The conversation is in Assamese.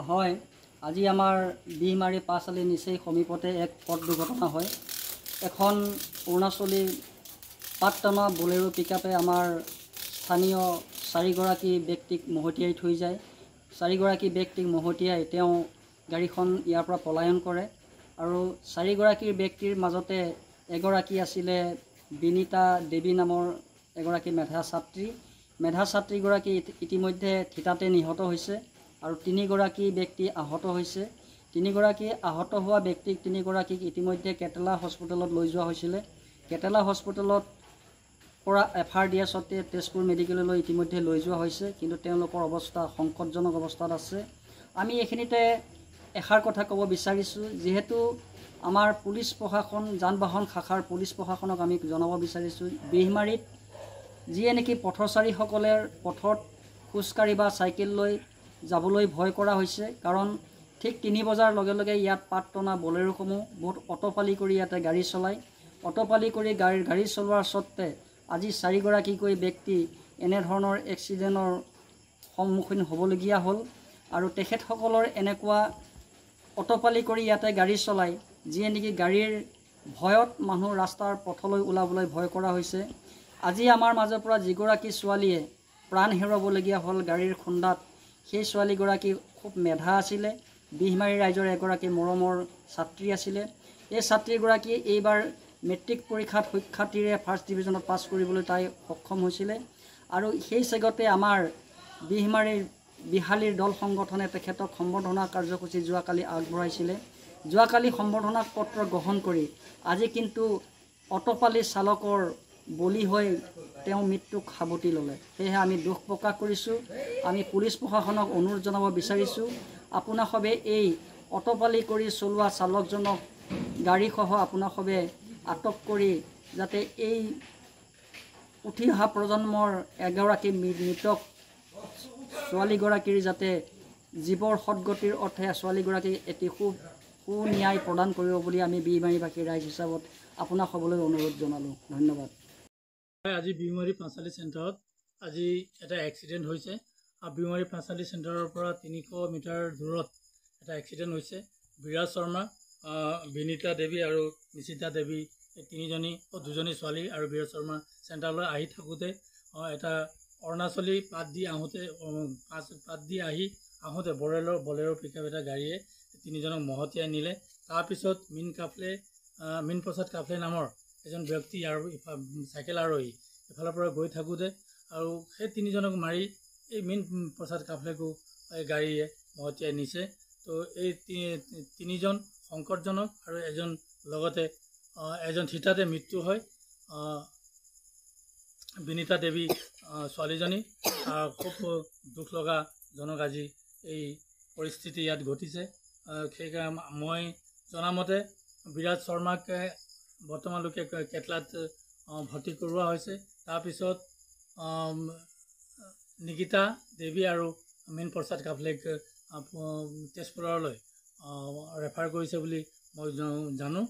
হয়, আজি আমাৰ বিহমাৰী পাঁচআলি নিচেই সমীপতে এক পথ দুৰ্ঘটনা হয়। এখন অৰুণাচলী পাতটনা বলেৰো পিকআপে আমাৰ স্থানীয় 4গৰাকী ব্যক্তিক মহতিয়াই থৈ যায়। 4গৰাকী ব্যক্তিক মহতিয়াই তেওঁ গাড়ীখন ইয়াৰ পৰা পলায়ন কৰে আৰু 4গৰাকী ব্যক্তিৰ মাজতে এগৰাকী আছিলে বিনীতা দেৱী নামৰ এগৰাকী মেধা ছাত্ৰী। মেধা ছাত্ৰীগৰাকী ইতিমধ্যে থিতাতে নিহত হৈছে আৰু 3গৰাকী ব্যক্তি আহত হৈছে। 3গৰাকী আহত হোৱা ব্যক্তিক 3গৰাকীক ইতিমধ্যে কেটেলা হস্পিটেলত লৈ যোৱা হৈছিলে। কেটেলা হস্পিটেলত পৰা এফআৰ দিয়া সত্ত্বে তেজপুৰ মেডিকেললৈ ইতিমধ্যে লৈ যোৱা হৈছে, কিন্তু তেওঁলোকৰ অৱস্থা সংকটজনক অৱস্থাত আছে। আমি এইখিনিতে এষাৰ কথা ক'ব বিচাৰিছোঁ, যিহেতু আমাৰ পুলিচ প্ৰশাসন যান বাহন শাখাৰ পুলিচ প্ৰশাসনক আমি জনাব বিচাৰিছোঁ, বিহমাৰীত যিয়ে নেকি পথচাৰীসকলে পথত খোজকাঢ়ি বা চাইকেল লৈ যাবলৈ ভয় কৰা হৈছে, কাৰণ ঠিক 3 বজাৰ লগে লগে ইয়াত পাতটনা বলেৰোসমূহ বহুত অটপালি কৰি ইয়াতে গাড়ী চলায়। অটপালি কৰি গাড়ী চলোৱাৰ সত্ত্বে আজি 4গৰাকীকৈ ব্যক্তি এনেধৰণৰ এক্সিডেণ্টৰ সন্মুখীন হ'বলগীয়া হ'ল আৰু তেখেতসকলৰ এনেকুৱা অটপালি কৰি ইয়াতে গাড়ী চলায়, যিয়ে নেকি গাড়ীৰ ভয়ত মানুহ ৰাস্তাৰ পথলৈ ওলাবলৈ ভয় কৰা হৈছে। আজি আমাৰ মাজৰ পৰা যিগৰাকী ছোৱালীয়ে প্ৰাণ হেৰুৱাবলগীয়া হ'ল গাড়ীৰ খুন্দাত, সেই ছোৱালীগৰাকী খুব মেধা আছিলে, বিহমাৰী ৰাইজৰ এগৰাকী মৰমৰ ছাত্ৰী আছিলে। এই ছাত্ৰীগৰাকীয়ে এইবাৰ মেট্ৰিক পৰীক্ষাত সুখ্যাতিৰে ফাৰ্ষ্ট ডিভিজনত পাছ কৰিবলৈ তাই সক্ষম হৈছিলে আৰু সেই চেগতে আমাৰ বিহমাৰীৰ বিহালীৰ দল সংগঠনে তেখেতক সম্বৰ্ধনা কাৰ্যসূচী যোৱাকালি আগবঢ়াইছিলে। যোৱাকালি সম্বৰ্ধনা পত্ৰ গ্ৰহণ কৰি আজি কিন্তু অটপালি চালকৰ বলি হৈ তেওঁ মৃত্যুক সাৱটি ল'লে। সেয়েহে আমি দুখ প্ৰকাশ কৰিছোঁ। আমি পুলিচ প্ৰশাসনক অনুৰোধ জনাব বিচাৰিছোঁ, আপোনাসবে এই অটপালি কৰি চলোৱা চালকজনক গাড়ীসহ আপোনাসবে আটক কৰি যাতে এই উঠি অহা প্ৰজন্মৰ এগৰাকী মৃতক ছোৱালীগৰাকীৰ যাতে জীৱৰ সদগতিৰ অৰ্থে ছোৱালীগৰাকীক এটি সুন্যায় প্ৰদান কৰিব বুলি আমি বিহমাৰীবাসী ৰাইজ হিচাপত আপোনাক সবলৈ অনুৰোধ জনালোঁ। ধন্যবাদ। আজি বিহমাৰী পাঁচআলি চেণ্টাৰত আজি এটা এক্সিডেণ্ট হৈছে আৰু বিহমাৰী পাঁচআলি চেণ্টাৰৰ পৰা 300 মিটাৰ দূৰত এটা এক্সিডেণ্ট হৈছে। বিৰাজ শৰ্মা, বিনীতা দেৱী আৰু নিশিতা দেৱী, এই দুজনী ছোৱালী আৰু বিৰাজ শৰ্মা চেণ্টাৰলৈ আহি থাকোঁতে এটা অৰুণাচলী পাত দি আহোঁতে বলেৰো পিকআপ এটা গাড়ীয়ে 3জনক মহতিয়াই নিলে। তাৰপিছত মীন প্ৰসাদ কাফলে নামৰ এজন ব্যক্তি আৰু চাইকেল আৰোহী এফালৰ পৰা গৈ থাকোঁতে আৰু সেই 3জনক মাৰি এই মীন প্ৰসাদ কাফলেকো এই গাড়ীয়ে মহতিয়াই নিছে। তো এই 3জন সংকটজনক আৰু লগতে এজন থিতাতে মৃত্যু হয়। বিনীতা দেৱী ছোৱালীজনী খুব দুখ লগাজনক আজি এই পৰিস্থিতি ইয়াত ঘটিছে। সেইকাৰণে মই জনামতে বিৰাজ শৰ্মাক বৰ্তমানলৈকে কেটলাত ভৰ্তি কৰোৱা হৈছে। তাৰপিছত নিকিতা দেৱী আৰু মীন প্ৰসাদ কাফলেক তেজপুৰলৈ ৰেফাৰ কৰিছে বুলি মই জানো।